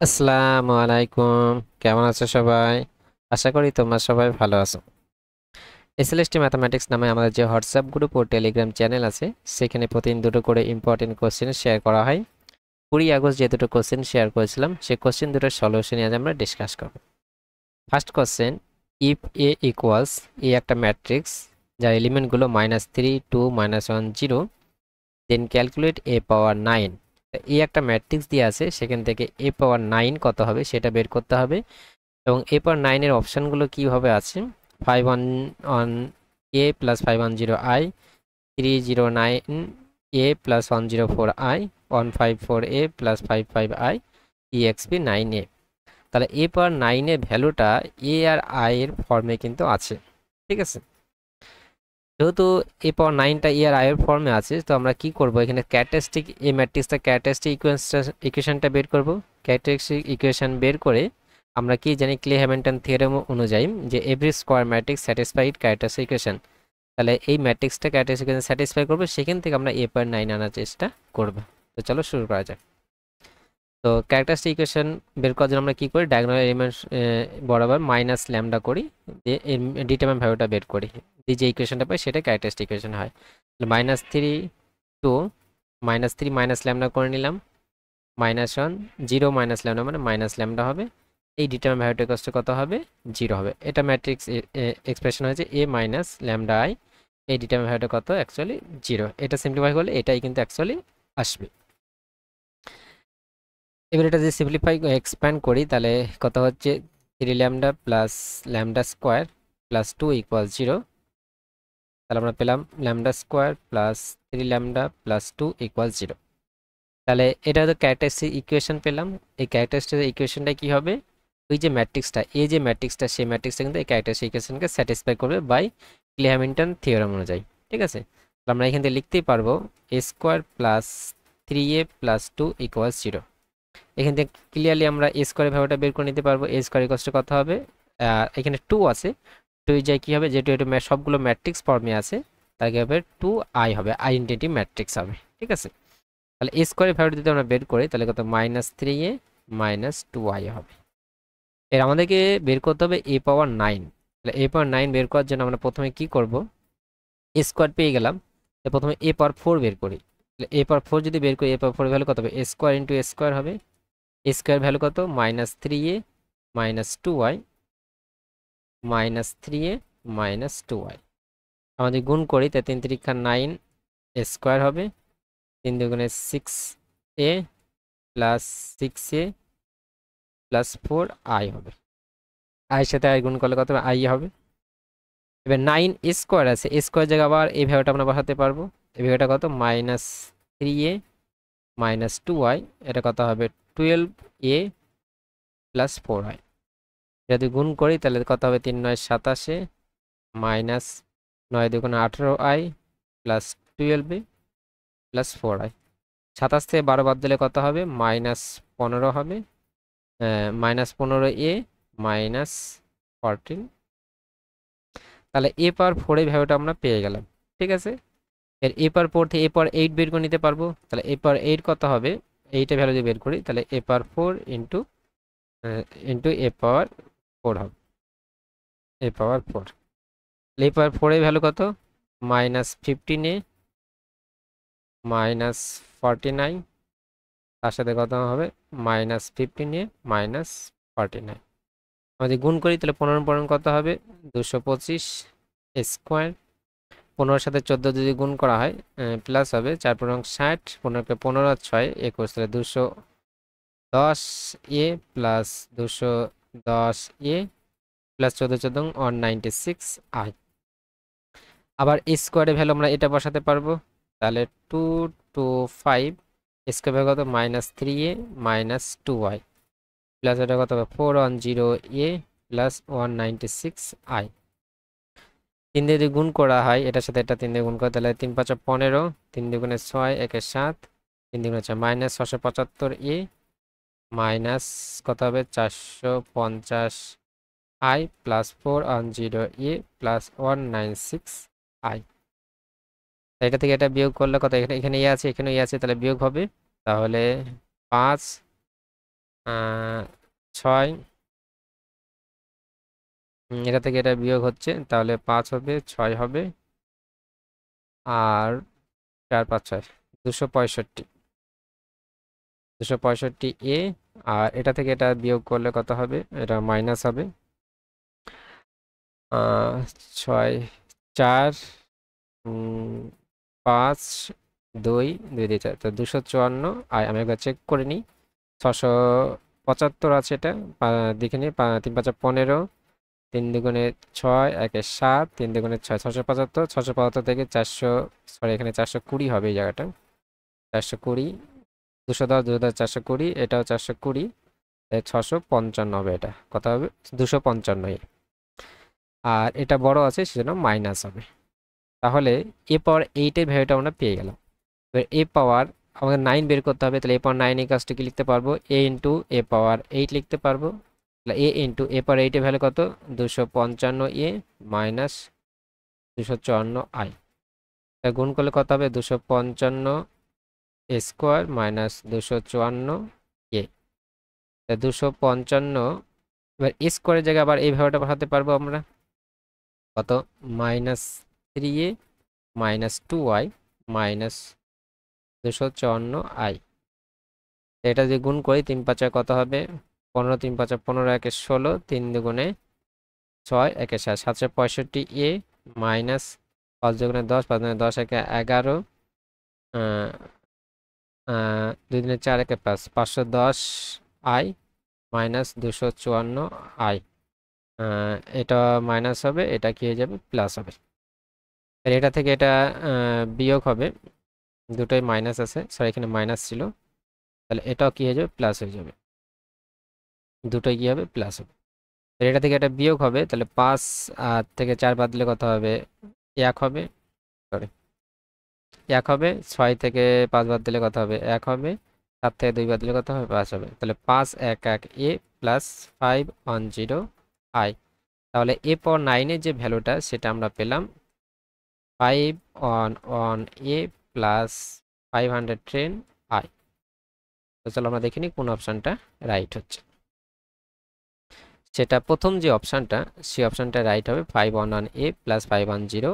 আসসালামু আলাইকুম। কেমন আছো সবাই? আশা করি তোমরা সবাই ভালো আছো। এসএলএসটি ম্যাথমেটিক্স নামে আমাদের যে হোয়াটসঅ্যাপ গ্রুপ ও টেলিগ্রাম চ্যানেল আছে, সেখানে প্রতিদিন দুটো করে ইম্পর্টেন্ট কোশ্চেন শেয়ার করা হয়। 20 আগস্ট যে দুটো কোশ্চেন শেয়ার করেছিলাম, সেই কোশ্চেন দুটোর সলিউশন আজ আমরা ডিসকাস করব। First question, if A equals A একটা ম্যাট্রিক্স যার এলিমেন্টগুলো -3, 2, -1, 0, দেন ক্যালকুলেট এ পাওয়ার 9। এই একটা ম্যাট্রিক্স দিয়ে আছে, সেখান থেকে এ পাওয়ার 9 কত হবে সেটা বের করতে হবে। এবং এ পাওয়ার 9-এর অপশানগুলো কীভাবে আছে: 511 A plus 510 I, 309 A plus 104 I, 154 A plus 55 I, EXP 9 A. তাহলে এ পাওয়ার 9-এর ভ্যালুটা এ আর আই এর ফর্মে কিন্তু আছে। ঠিক আছে, যেহেতু এ পাওয়ার 9টা এ আর আই এর ফর্মে আছে, তো আমরা কি করব, এখানে ক্যারেক্টারিস্টিক এই ম্যাট্রিক্সটা ক্যারেক্টারিস্টিক ইকুয়েশনটা বের করব। ক্যারেক্টারিস্টিক ইকুয়েশন বের করে আমরা কি জানি, ক্লে হ্যামিল্টন থিওরেম অনুযায়ী, যে every square matrix satisfied characteristic equation. তাহলে এই ম্যাট্রিক্সটা ক্যারেক্টারিস্টিক ইকুয়েশন স্যাটিসফাই করবে, সেখান থেকে আমরা এ পাওয়ার 9 আনার চেষ্টা করব। তো চলো শুরু করা যাক। তো ক্যারেক্টারিস্টিক ইকুয়েশন বের করার জন্য আমরা কি করি, ডায়াগোনাল এলিমেন্ট বরাবর মাইনাস ল্যামডা করি, দিয়ে ডিটারমিনেন্ট ভ্যালুটা বের করি, দিয়ে যে ইকুয়েশনটা পাই সেটা ক্যারেক্টারিস্টিক ইকুয়েশন হয়। -3 2 -3 মাইনাস ল্যামডা করে নিলাম, -1 0 মাইনাস ল্যামডা মানে মাইনাস ল্যামডা হবে। এই ডিটারমিনেন্ট ভ্যালুটা কত হবে, 0 হবে। এটা ম্যাট্রিক্স এক্সপ্রেশন হয়েছে এ মাইনাস ল্যামডা আই। এই ডিটারমিনেন্ট ভ্যালুটা কত, অ্যাকচুয়ালি 0। এটা সিম্পলিফাই করলে এটাই কিন্তু অ্যাকচুয়ালি আসবে। এবার এটা যদি সিম্পলিফাই এক্সপ্যান্ড করি, তাহলে কত হচ্ছে, 3 lambda plus lambda square plus 2 equal 0। তাহলে আমরা পেলাম lambda square plus 3 lambda plus 2 equal 0। তাহলে এটা হয়তো ক্যারেক্টারিস্টিক ইকুয়েশন পেলাম। এই ক্যারেক্টারিস্টিক ইকুয়েশনটা কি হবে, ওই যে ম্যাট্রিক্সটা, এই যে ম্যাট্রিক্সটা, সেই ম্যাট্রিক্সটা কিন্তু এই ক্যারেক্টারিস্টিক ইকুয়েশনকে স্যাটিসফাই করবে বাই ক্লে হ্যামিল্টন থিওরেম অনুযায়ী। ঠিক আছে, তাহলে আমরা এখান থেকে লিখতেই পারবো a square plus 3a plus 2 equal 0। এখান থেকে ক্লিয়ারলি আমরা এ স্কোয়ারের ভ্যালুটা বের করে নিতে পারবো। এ স্কোয়ার ইকুয়ালস টু কত হবে, এখানে 2 আছে, 2 যায় কি হবে, যেহেতু এটা সবগুলো ম্যাট্রিক্স ফর্মে আছে, তার কি হবে, 2i হবে, আইডেন্টিটি ম্যাট্রিক্স হবে। ঠিক আছে, তাহলে এ স্কোয়ারের ভ্যালুটা যদি আমরা বের করি, তাহলে কত, -3a -2i হবে। এর আমাদেরকে বের করতে হবে এ পাওয়ার 9। তাহলে এ পাওয়ার 9 বের করার জন্য আমরা প্রথমে কি করব, এ স্কোয়ার পেয়ে গেলাম, তো প্রথমে এ পাওয়ার 4 বের করি। এ পাওয়ার 4 যদি বের করি, এ পাওয়ার 4 ভ্যালু কত হবে, এ স্কোয়ার ইন্টু এ স্কোয়ার হবে। এ স্কোয়ার ভ্যালু কত, -3a -2i, -3a -2i। আমাদের গুণ করি, তাই 3 3 9 এ স্কোয়ার হবে, 3 2 6a plus 6a plus 4i হবে। আই সাথে আই গুণ করলে কত আই হবে। এবার 9 স্কোয়ার আছে, স্কোয়ার জায়গা আবার এই ভ্যালুটা আমরা বসাতে পারবো। এই ভ্যালুটা কত, -3a -2i, এটা কত হবে, 12a প্লাস 4i। যদি গুণ করি তাহলে কত হবে, 3 9 27, minus 9 2 18i plus 12a plus 4i। 27 থেকে 12 বাদ দিলে কত হবে, -15 হবে, -15a -14। তাহলে এ পাওয়ার 4 এর ভ্যালুটা আমরা পেয়ে গেলাম। ঠিক আছে, এর এ পাওয়ার 4 থেকে এ পাওয়ার 8 বের করে নিতে পারবো। তাহলে এ পাওয়ার 8 কত হবে, 8 এর ভ্যালু যদি বের করি, তাহলে এ পাওয়ার 4 ইন্টু এ পাওয়ার 4 হবে, এ পাওয়ার 4। এ পাওয়ার 4 এর ভ্যালু কত, -15a -49, তার সাথে কত হবে, -15a -49। আমাদের গুণ করি, তাহলে 15 15 কত হবে, 225 স্কোয়ার। 15-এর সাথে 14 যদি গুণ করা হয়, প্লাস হবে 4 15 60, 15কে 15 আর 6 21, তাহলে 210a plus 210a plus 14 14 196i। আবার স্কোয়ারের ভ্যালু আমরা এটা বসাতে পারবো, তাহলে 2 2 5 স্কোয়ার ভ্যালু কত, -3a -2i প্লাস এটা কত হবে, 410a প্লাস 196i। 3 দিয়ে যদি গুণ করা হয়, এটার সাথে এটা 3 দিয়ে গুণ করে, তাহলে 3 5 15, 3 2 6 1 7, 3 2 6 -675a মাইনাস কত হবে, 450i plus 410a plus 196i। এটা থেকে এটা বিয়োগ করলে কত, এখানে এখানে আছে, এখানে আছে, তাহলে বিয়োগ হবে। তাহলে 5 6, এটা থেকে এটা বিয়োগ হচ্ছে, তাহলে 5 হবে, 6 হবে, আর 4 5 6 265, 265 আর এটা থেকে এটা বিয়োগ করলে কত হবে, এটা মাইনাস হবে। 6 4 5 2 2 দিয়ে 4, তো 254। আর আমি একবার চেক করে নিই, 675 আছে এটা, দেখে নিই। 3 5 15, 3 দুগুণে 6, 1 7, 3 দুগুণে 6, 675। 675 থেকে 400, সরি এখানে 420 হবে এই জায়গাটা, 420, 210 210 420, এটাও 420, 655 হবে। এটা কত হবে, 255। আর এটা বড় আছে সেজন্য মাইনাস হবে। তাহলে এ পাওয়ার 8 এর ভ্যালুটা আমরা পেয়ে গেলাম। এবার এ পাওয়ার আমাদের 9 বের করতে হবে, তাহলে এ পাওয়ার 9 এই কাজটা কি লিখতে পারবো, এ ইন্টু এ পাওয়ার 8 লিখতে পারবো। তাহলে এ ইন্টু এ পাওয়ার 8 এর ভ্যালু কত, 255 মাইনাস 254 আই। গুণ করলে কত হবে, 255 স্কোয়ার মাইনাস 254 এ। 255, এবার স্কোয়ারের জায়গায় আবার এই ভ্যালুটা পাঠাতে পারবো আমরা, কত, -3a মাইনাস 2y মাইনাস 254 এটা যদি গুণ করি 3 5 কত হবে, 15 3 5 15, 1 16, 3 দুগুণে 6, 1 7, 765 মাইনাস 5 দুগুণে 10, 5 দুগুণে 10, 1 11, 2 দিনে 4, 1 5, 510 মাইনাস 254 এটা মাইনাস হবে, এটা কি হয়ে যাবে, প্লাস হবে। এটা থেকে এটা বিয়োগ হবে, দুটোই মাইনাস আছে, সরি এখানে মাইনাস ছিল, তাহলে এটাও কি হয়ে যাবে, প্লাস হয়ে যাবে, দুটোই কি হবে, প্লাস হবে। এটা থেকে এটা বিয়োগ হবে, তাহলে 5 থেকে 4 বাদ দিলে কত হবে, 1 হবে, সরি 1 হবে। 6 থেকে 5 বাদ দিলে কত হবে, 1 হবে। 7 থেকে 2 বাদ দিলে কত হবে, 5 হবে। তাহলে 5 1 1 প্লাস 510 তাহলে এ পাওয়ার 9 এর যে ভ্যালুটা সেটা আমরা পেলাম 511 প্লাস 510 তো চলো আমরা দেখে নিই কোন অপশনটা রাইট হচ্ছে। সেটা প্রথম যে অপশনটা, সেই অপশনটা রাইট হবে, 511 প্লাস 510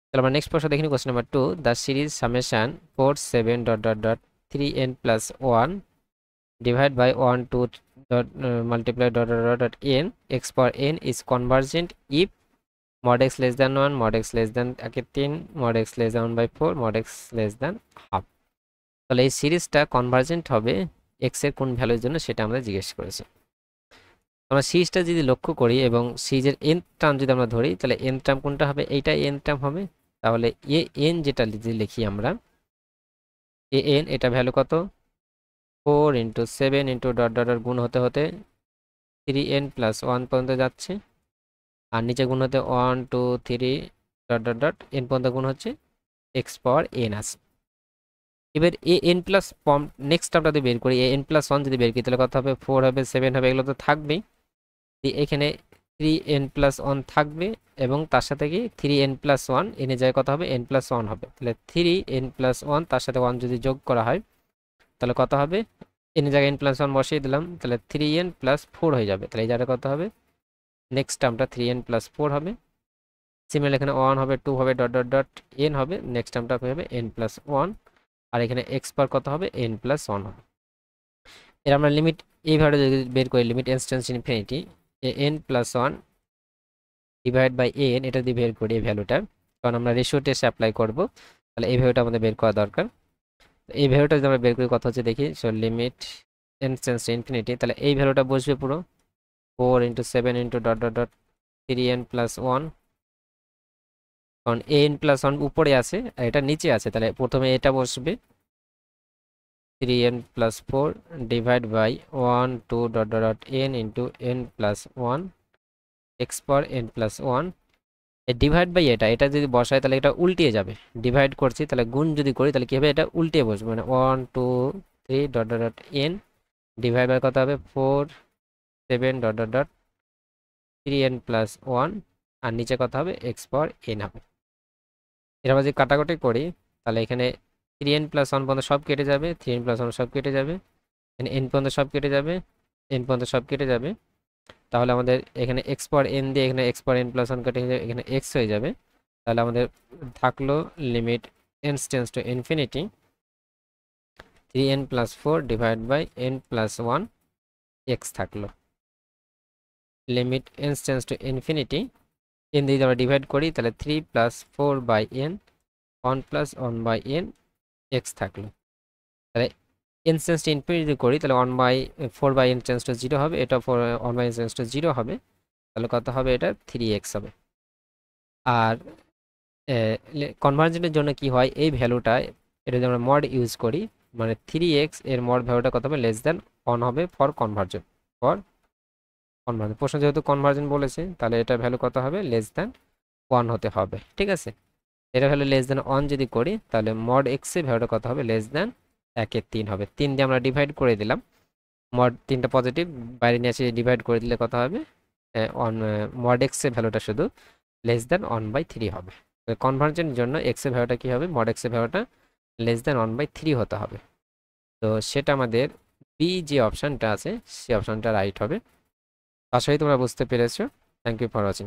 তাহলে আমরা নেক্সট প্রশ্ন দেখে নিই, question number 2, the series summation 4 7 dot dot dot 3n plus 1 divide by 1 2 dot multiply dot dot dot dot n x power n is convergent if mod x less than 1, mod x less than 3, mod x less than 1/4, mod x less than half। তাহলে এই সিরিজটা convergent হবে x এর কোন ভ্যালুর জন্য সেটা আমরা জিজ্ঞেস করেছি। আমরা সিরিজটা যদি লক্ষ্য করি এবং সিরিজের nth টার্ম যদি আমরা ধরি, তাহলে nth টার্ম কোনটা হবে, এইটা nth টার্ম হবে। তাহলে এ এন যেটা যদি লিখি আমরা, এ এন এটা ভ্যালু কত, 4 into 7 into dot dot dot গুণ হতে হতে 3n প্লাস 1 পর্যন্ত যাচ্ছে, আর নিচে গুণ হতে 1 2 3 ডট ডট ডট n পর্যন্ত গুণ হচ্ছে, এক্স পাওয়ার n আছে। এবার এ এন প্লাস নেক্সট টার্মটা যদি বের করি, এ এন প্লাস 1 যদি বের করি, তাহলে কত হবে, 4 হবে, 7 হবে, এগুলো তো থাকবেই। এখানে 3n প্লাস 1 থাকবে, এবং তার সাথে কি 3n প্লাস 1 এনে যায় কত হবে, n প্লাস 1 হবে। তাহলে 3n প্লাস 1 তার সাথে 1 যদি যোগ করা হয়, তাহলে কত হবে, n এর জায়গায় n প্লাস 1 বসিয়ে দিলাম, তাহলে 3n প্লাস 4 হয়ে যাবে। তাহলে এই জায়গাটা কত হবে, নেক্সট টার্মটা 3n প্লাস 4 হবে। সিমিলার এখানে 1 হবে, 2 হবে, ডট ডট ডট n হবে, নেক্সট টার্মটা হবে n প্লাস 1, আর এখানে x পার কত হবে, n প্লাস 1 হবে। এর আমরা লিমিট এইভাবে যদি বের করি, limit n tends to infinity n plus 1 divide by n, এটা দিয়ে বের করি এই ভ্যালুটা, কারণ আমরা রেশিও টেস্ট অ্যাপ্লাই করব, তাহলে এই ভ্যালুটা আমাদের বের করা দরকার। এই ভ্যালুটা যদি আমরা বের করি কত হচ্ছে দেখি, so limit n tends to infinity, তাহলে এই ভ্যালুটা বসবে পুরো 4 into 7 into dot dot dot 3n plus 1, কারণ n প্লাস 1 উপরে আছে আর এটা নিচে আছে, তাহলে প্রথমে এটা বসবে 3n plus 4 divide by 1 2 dot dot dot n into n plus 1 x power n plus 1। Divide by এটা এটা যদি বসায় তাহলে এটা উল্টিয়ে যাবে, ডিভাইড করছি তাহলে গুণ যদি করি তাহলে কি হবে, এটা উল্টে বসবে, মানে 1 2 3 dot dot dot n divide by কত হবে, 4 7 dot dot dot 3n plus 1, আর নিচে কত হবে, x পাওয়ার n হবে। এটা আমরা যদি কাটাকুটি করি, তাহলে এখানে 3n প্লাস 1 পর্যন্ত সব কেটে যাবে, 3n প্লাস 1 সব কেটে যাবে, এন পর্যন্ত সব কেটে যাবে, এন পর্যন্ত সব কেটে যাবে। তাহলে আমাদের এখানে এক্স পাওয়ার এন দিয়ে এখানে x power n plus one কেটে এখানে এক্স হয়ে যাবে। তাহলে আমাদের থাকলো limit n tends to infinity 3n plus 4 divide by n plus 1 x থাকলো। Limit n tends to infinity n দিয়ে আমরা ডিভাইড করি, তাহলে 3 plus 4 by n 1 plus 1 by n x থাকলো। তাহলে n টেন্ডস টু ইনফিনিটি করি, তাহলে 1 by 4 by n tends to 0 হবে, এটা 1 বাই n টেন্ডস টু 0 হবে। তাহলে কত হবে, এটা 3x হবে। আর কনভার্জেন্টের জন্য কি হয়, এই ভ্যালুটা এটা যদি আমরা মড ইউজ করি, মানে 3x এর মড ভ্যালুটা কত হবে, লেস দেন 1 হবে ফর কনভার্জন। প্রশ্ন যেহেতু কনভার্জন বলেছে, তাহলে এটা ভ্যালু কত হবে, লেস দেন 1 হতে হবে। ঠিক আছে, এটা ভ্যালু লেস দেন 1 যদি করি, তাহলে মড এক্স এর ভ্যালুটা কত হবে, লেস দেন 1/3 হবে। 3 দিয়ে আমরা ডিভাইড করে দিলাম, মড 3টা পজিটিভ বাইরে নিয়ে এসে ডিভাইড করে দিলে কত হবে, মড এক্স এর ভ্যালুটা শুধু লেস দেন 1/3 হবে। কনভার্জনের জন্য এক্স এর ভ্যালুটা কি হবে, মড এক্স এর ভ্যালুটা লেস দেন 1/3 হতে হবে। তো সেটা আমাদের বি যে অপশনটা আছে সেই অপশনটা রাইট হবে। আশা করি তোমরা বুঝতে পেরেছো। Thank you for watching.